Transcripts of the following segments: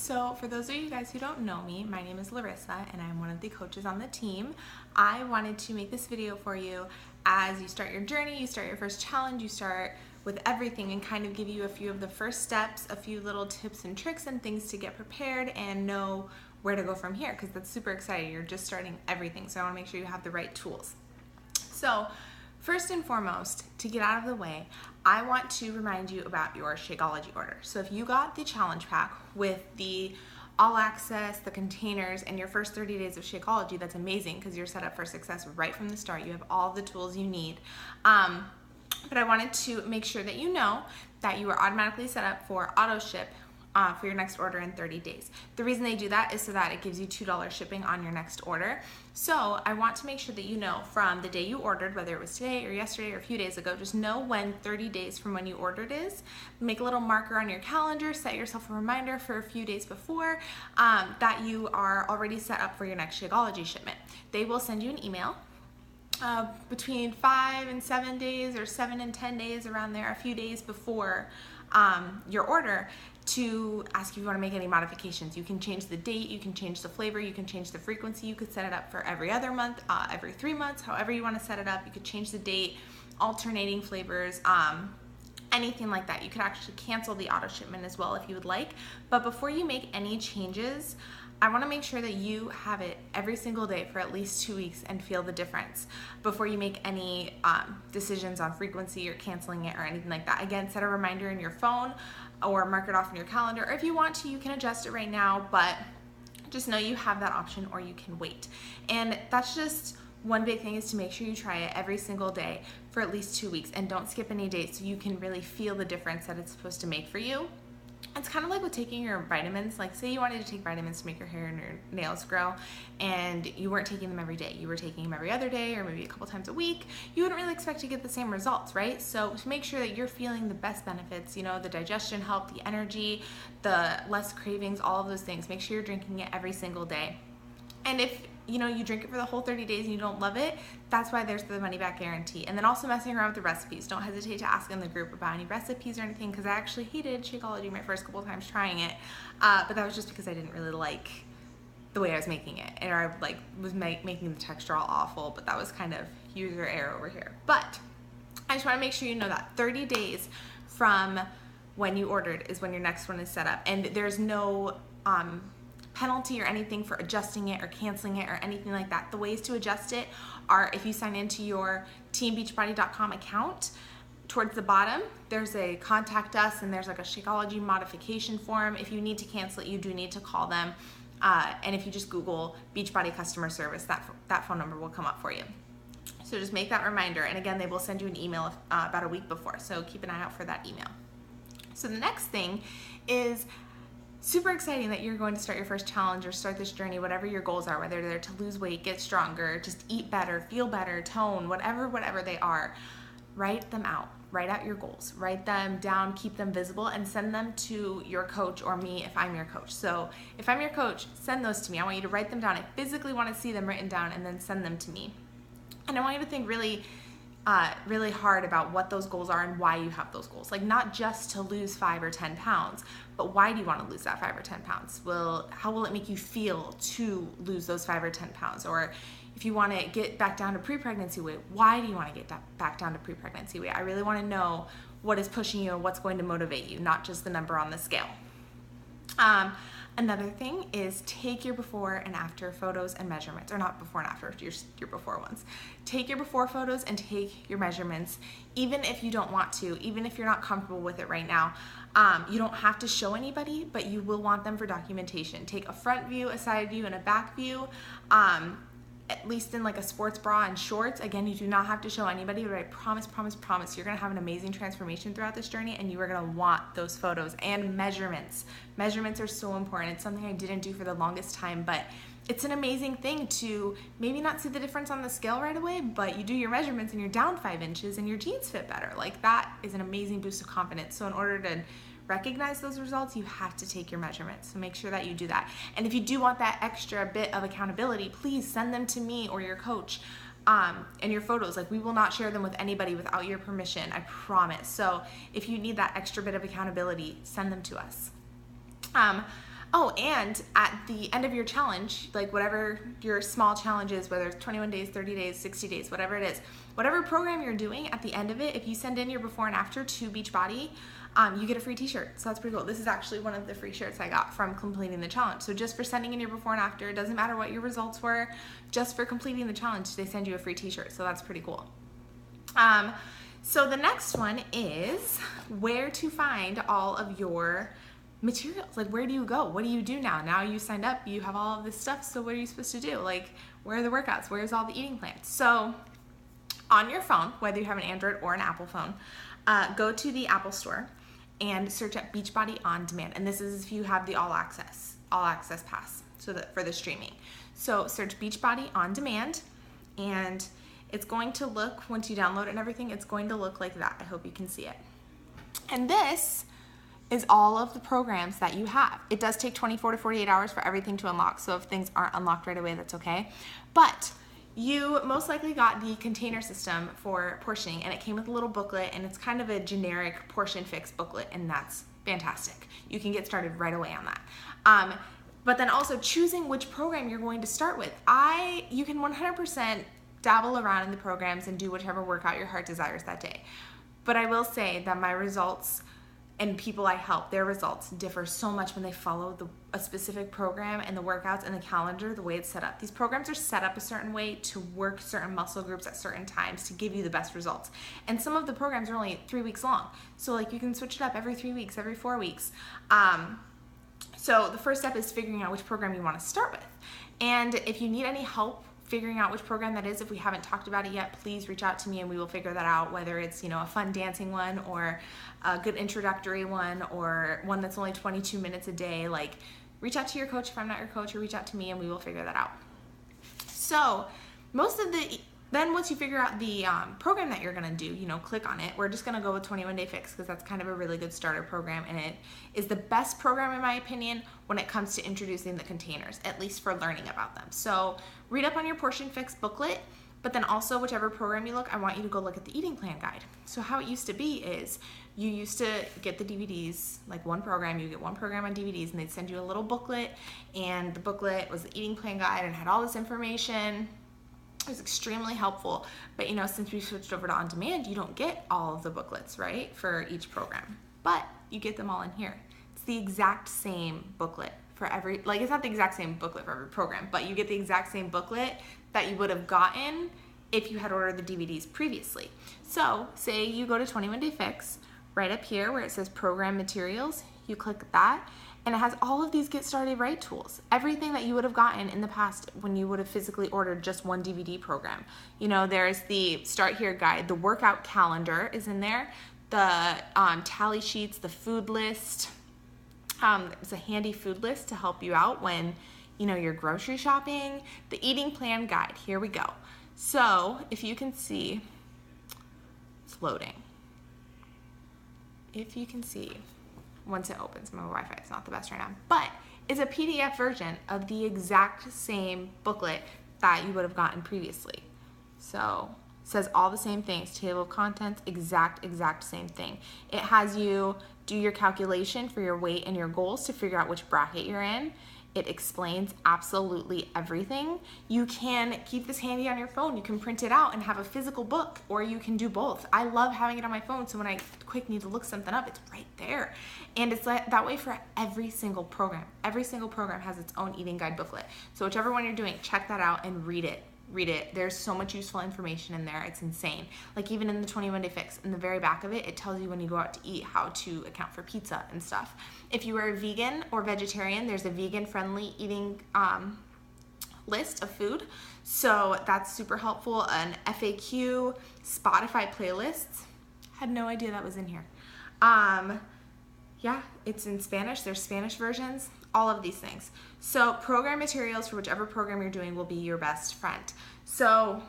So for those of you guys who don't know me, my name is Larissa and I'm one of the coaches on the team. I wanted to make this video for you as you start your journey, you start your first challenge, you start with everything, and kind of give you a few of the first steps, a few little tips and tricks and things to get prepared and know where to go from here, because that's super exciting. You're just starting everything, so I want to make sure you have the right tools. So first and foremost, to get out of the way, I want to remind you about your Shakeology order. So if you got the challenge pack with the all access, the containers, and your first 30 days of Shakeology, that's amazing because you're set up for success right from the start. You have all the tools you need. But I wanted to make sure that you know that you are automatically set up for auto ship for your next order in 30 days. The reason they do that is so that it gives you $2 shipping on your next order. So I want to make sure that you know from the day you ordered, whether it was today or yesterday or a few days ago, just know when 30 days from when you ordered is. Make a little marker on your calendar, set yourself a reminder for a few days before that you are already set up for your next Shakeology shipment. They will send you an email between 5 and 7 days, or 7 and 10 days, around there, a few days before your order, to ask if you want to make any modifications. You can change the date, you can change the flavor, you can change the frequency. You could set it up for every other month, every 3 months, however you want to set it up. You could change the date, alternating flavors, anything like that. You could actually cancel the auto shipment as well if you would like. But before you make any changes, I want to make sure that you have it every single day for at least 2 weeks and feel the difference before you make any decisions on frequency or canceling it or anything like that. Again, set a reminder in your phone or mark it off in your calendar. Or if you want to, you can adjust it right now, but just know you have that option, or you can wait. And that's just one big thing, is to make sure you try it every single day for at least 2 weeks, and don't skip any days so you can really feel the difference that it's supposed to make for you. It's kind of like with taking your vitamins. Like, say you wanted to take vitamins to make your hair and your nails grow, and you weren't taking them every day. You were taking them every other day, or maybe a couple times a week. You wouldn't really expect to get the same results, right? So to make sure that you're feeling the best benefits, you know, the digestion help, the energy, the less cravings, all of those things, make sure you're drinking it every single day. And if you drink it for the whole 30 days and you don't love it, that's why there's the money back guarantee. And then also messing around with the recipes. Don't hesitate to ask in the group about any recipes or anything, because I actually hated Shakeology my first couple of times trying it. But that was just because I didn't really like the way I was making it. And I was making the texture all awful, but that was kind of user error over here. But I just want to make sure you know that 30 days from when you ordered is when your next one is set up. And there's no penalty or anything for adjusting it or canceling it or anything like that. The ways to adjust it are if you sign into your teambeachbody.com account. Towards the bottom, there's a contact us, and there's like a Shakeology modification form. If you need to cancel it, you do need to call them. And if you just Google Beachbody customer service, that phone number will come up for you. So just make that reminder. And again, they will send you an email about a week before. So keep an eye out for that email. So the next thing is super exciting that you're going to start your first challenge or start this journey, whatever your goals are, whether they're to lose weight, get stronger, just eat better, feel better, tone, whatever they are. Write them out. Write out your goals. Write them down, keep them visible, and send them to your coach or me if I'm your coach. So if I'm your coach, send those to me. I want you to write them down. I physically want to see them written down, and then send them to me. And I want you to think really hard about what those goals are and why you have those goals. Like, not just to lose 5 or 10 pounds, but why do you want to lose that 5 or 10 pounds? Well, how will it make you feel to lose those 5 or 10 pounds? Or if you want to get back down to pre-pregnancy weight, why do you want to get back down to pre-pregnancy weight? I really want to know what is pushing you and what's going to motivate you, not just the number on the scale. Another thing is take your before and after photos and measurements, or not before and after, your before ones. Take your before photos and take your measurements, even if you don't want to, even if you're not comfortable with it right now. You don't have to show anybody, but you will want them for documentation. Take a front view, a side view, and a back view. At least in like a sports bra and shorts. Again, you do not have to show anybody, but I promise, you're gonna have an amazing transformation throughout this journey, and you are gonna want those photos and measurements. Measurements are so important. It's something I didn't do for the longest time, but it's an amazing thing to maybe not see the difference on the scale right away, but you do your measurements and you're down 5 inches and your jeans fit better. Like, that is an amazing boost of confidence. So in order to recognize those results, you have to take your measurements. So make sure that you do that. And if you do want that extra bit of accountability, please send them to me or your coach. And your photos, like, we will not share them with anybody without your permission, I promise. So if you need that extra bit of accountability, send them to us. Oh, and at the end of your challenge, like whatever your small challenge is, whether it's 21 days, 30 days, 60 days, whatever it is, whatever program you're doing, at the end of it, if you send in your before and after to Beachbody, you get a free t-shirt. So that's pretty cool. This is actually one of the free shirts I got from completing the challenge. So just for sending in your before and after, it doesn't matter what your results were, just for completing the challenge, they send you a free t-shirt. So that's pretty cool. So the next one is where to find all of your materials. Like, where do you go? What do you do now? Now you signed up, you have all of this stuff, so what are you supposed to do? Like, where are the workouts? Where's all the eating plans? So on your phone, whether you have an Android or an Apple phone, go to the Apple Store and search up Beachbody On Demand. And this is if you have the all access pass, so that for the streaming. So search Beachbody On Demand, and it's going to look, once you download it and everything, it's going to look like that. I hope you can see it. And this is all of the programs that you have. It does take 24 to 48 hours for everything to unlock, so if things aren't unlocked right away, that's okay. But you most likely got the container system for portioning, and it came with a little booklet, and it's kind of a generic portion fix booklet, and that's fantastic. You can get started right away on that. But then also choosing which program you're going to start with. You can 100% dabble around in the programs and do whichever workout your heart desires that day. But I will say that my results and people I help, their results differ so much when they follow a specific program and the workouts and the calendar, the way it's set up. These programs are set up a certain way to work certain muscle groups at certain times to give you the best results. And some of the programs are only 3 weeks long. So like you can switch it up every 3 weeks, every 4 weeks. So the first step is figuring out which program you want to start with. And if you need any help figuring out which program that is, if we haven't talked about it yet, please reach out to me and we will figure that out, whether it's, a fun dancing one or a good introductory one or one that's only 22 minutes a day. Like, reach out to your coach if I'm not your coach, or reach out to me and we will figure that out. So then once you figure out the program that you're gonna do, click on it. We're just gonna go with 21 Day Fix because that's kind of a really good starter program, and it is the best program in my opinion when it comes to introducing the containers, at least for learning about them. So read up on your Portion Fix booklet, but then also whichever program you look, I want you to go look at the eating plan guide. So how it used to be is you used to get the DVDs, like one program, you get one program on DVDs, and they'd send you a little booklet, and the booklet was the eating plan guide and had all this information. It was extremely helpful, but since we switched over to On Demand, you don't get all of the booklets, right, for each program, but you get them all in here. It's the exact same booklet for it's not the exact same booklet for every program, but you get the exact same booklet that you would have gotten if you had ordered the DVDs previously. So say you go to 21 Day Fix, right up here where it says Program Materials, you click that, and it has all of these Get Started Right tools. Everything that you would have gotten in the past when you would have physically ordered just one DVD program. There's the Start Here guide, the workout calendar is in there, the tally sheets, the food list. It's a handy food list to help you out when you're grocery shopping. The eating plan guide, here we go. So if you can see, it's loading. If you can see, once it opens, my Wi-Fi is not the best right now, but it's a PDF version of the exact same booklet that you would have gotten previously. So it says all the same things, table of contents, exact same thing. It has you do your calculation for your weight and your goals to figure out which bracket you're in. It explains absolutely everything. You can keep this handy on your phone. You can print it out and have a physical book, or you can do both. I love having it on my phone, so when I quick need to look something up, it's right there. And it's that way for every single program. Every single program has its own eating guide booklet. So whichever one you're doing, check that out and read it. There's so much useful information in there. It's insane. Like even in the 21 Day Fix, in the very back of it, it tells you when you go out to eat how to account for pizza and stuff. If you are a vegan or vegetarian, there's a vegan-friendly eating list of food. So that's super helpful. An FAQ, Spotify playlists. Had no idea that was in here. Yeah, it's in Spanish. There's Spanish versions, all of these things. So program materials for whichever program you're doing will be your best friend. So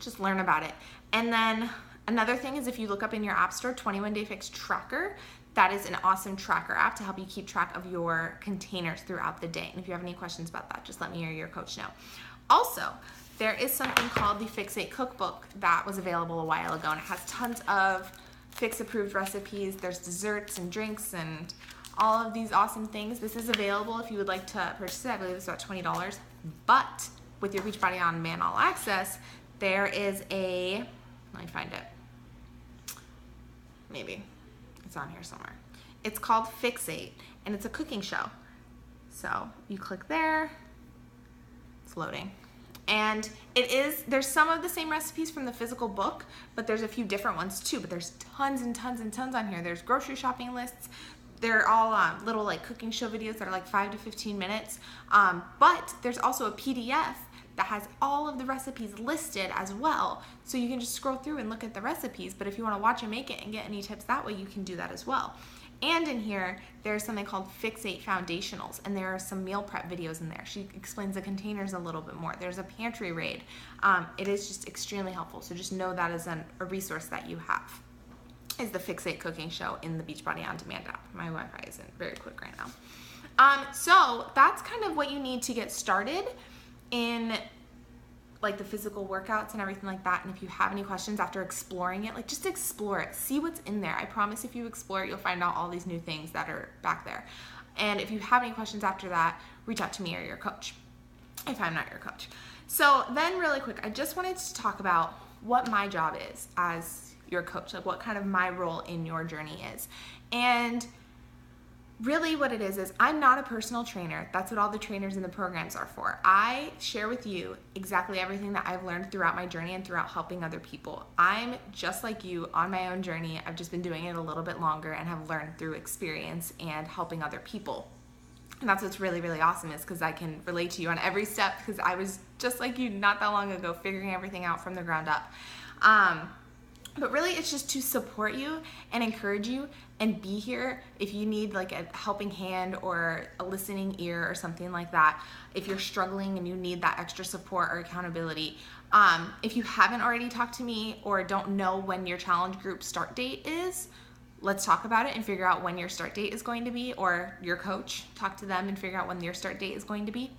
just learn about it. And then another thing is if you look up in your app store, 21 Day Fix Tracker, that is an awesome tracker app to help you keep track of your containers throughout the day. And if you have any questions about that, just let me or your coach know. Also, there is something called the Fix8 Cookbook that was available a while ago, and it has tons of Fix approved recipes. There's desserts and drinks and all of these awesome things. This is available if you would like to purchase it. I believe it's about $20. But with your Beachbody On Demand All Access, there is a, let me find it. Maybe it's on here somewhere. It's called Fixate, and it's a cooking show. So you click there, it's loading. And there's some of the same recipes from the physical book, but there's a few different ones too. But there's tons and tons and tons on here. There's grocery shopping lists. They're all little like cooking show videos that are like 5 to 15 minutes. But there's also a PDF that has all of the recipes listed as well. So you can just scroll through and look at the recipes. But if you want to watch and make it and get any tips that way, you can do that as well. And in here, there's something called Fixate Foundationals, and there are some meal prep videos in there. She explains the containers a little bit more. There's a pantry raid. It is just extremely helpful, so just know that is a resource that you have, is the Fixate Cooking Show in the Beachbody On Demand app. My Wi-Fi isn't very quick right now. So that's kind of what you need to get started in like the physical workouts and everything like that. And if you have any questions after exploring it, like just explore it, see what's in there. I promise if you explore it, you'll find out all these new things that are back there. And if you have any questions after that, reach out to me or your coach, if I'm not your coach. So then really quick, I just wanted to talk about what my job is as your coach, like what kind of my role in your journey is. And really what it is I'm not a personal trainer. That's what all the trainers in the programs are for. I share with you exactly everything that I've learned throughout my journey and throughout helping other people. I'm just like you on my own journey. I've just been doing it a little bit longer and have learned through experience and helping other people. And that's what's really, really awesome, is because I can relate to you on every step, because I was just like you not that long ago, figuring everything out from the ground up. But really, it's just to support you and encourage you and be here if you need like a helping hand or a listening ear or something like that. If you're struggling and you need that extra support or accountability. If you haven't already talked to me or don't know when your challenge group start date is, let's talk about it and figure out when your start date is going to be, or your coach, talk to them and figure out when your start date is going to be.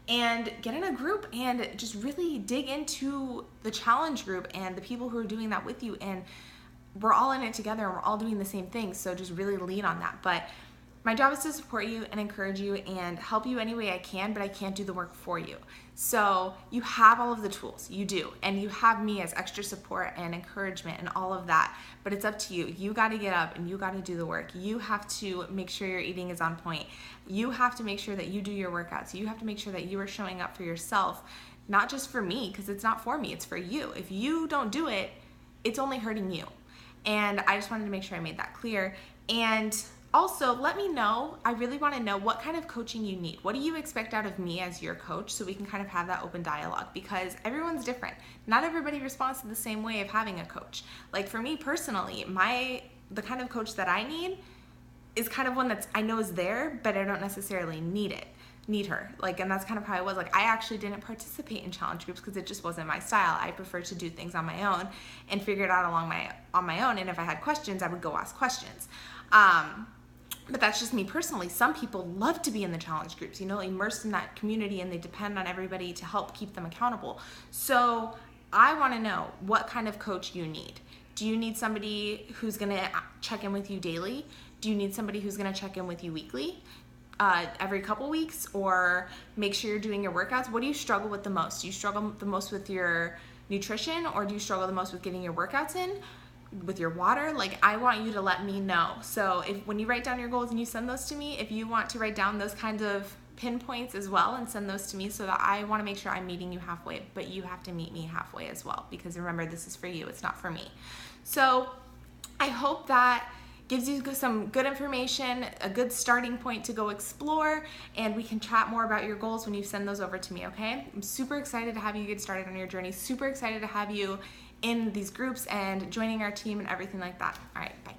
And get in a group and just really dig into the challenge group and the people who are doing that with you. And we're all in it together and we're all doing the same thing. So just really lean on that. But my job is to support you and encourage you and help you any way I can, but I can't do the work for you. So you have all of the tools, you do, and you have me as extra support and encouragement and all of that, but it's up to you. You got to get up and you got to do the work. You have to make sure your eating is on point. You have to make sure that you do your workouts. You have to make sure that you are showing up for yourself, not just for me, because it's not for me, it's for you. If you don't do it, it's only hurting you. And I just wanted to make sure I made that clear. And also, let me know, I really want to know what kind of coaching you need. What do you expect out of me as your coach, so we can kind of have that open dialogue, because everyone's different. Not everybody responds to the same way of having a coach. Like for me personally, the kind of coach that I need is kind of one that's I know is there, but I don't necessarily need her. Like, and that's kind of how I was. Like, I actually didn't participate in challenge groups because it just wasn't my style. I prefer to do things on my own and figure it out on my own. And if I had questions, I would go ask questions. But that's just me personally. Some people love to be in the challenge groups, immersed in that community, and they depend on everybody to help keep them accountable. So I want to know what kind of coach you need. Do you need somebody who's going to check in with you daily? Do you need somebody who's going to check in with you weekly, every couple weeks, or make sure you're doing your workouts? What do you struggle with the most? Do you struggle the most with your nutrition, or do you struggle the most with getting your workouts in? With your water? Like, I want you to let me know. So when you write down your goals and you send those to me, if you want to write down those kinds of pinpoints as well and send those to me, so that I want to make sure I'm meeting you halfway, but you have to meet me halfway as well, because remember, this is for you, it's not for me. So I hope that gives you some good information, a good starting point to go explore, and we can chat more about your goals when you send those over to me, okay? I'm super excited to have you get started on your journey, super excited to have you in these groups and joining our team and everything like that. All right, bye.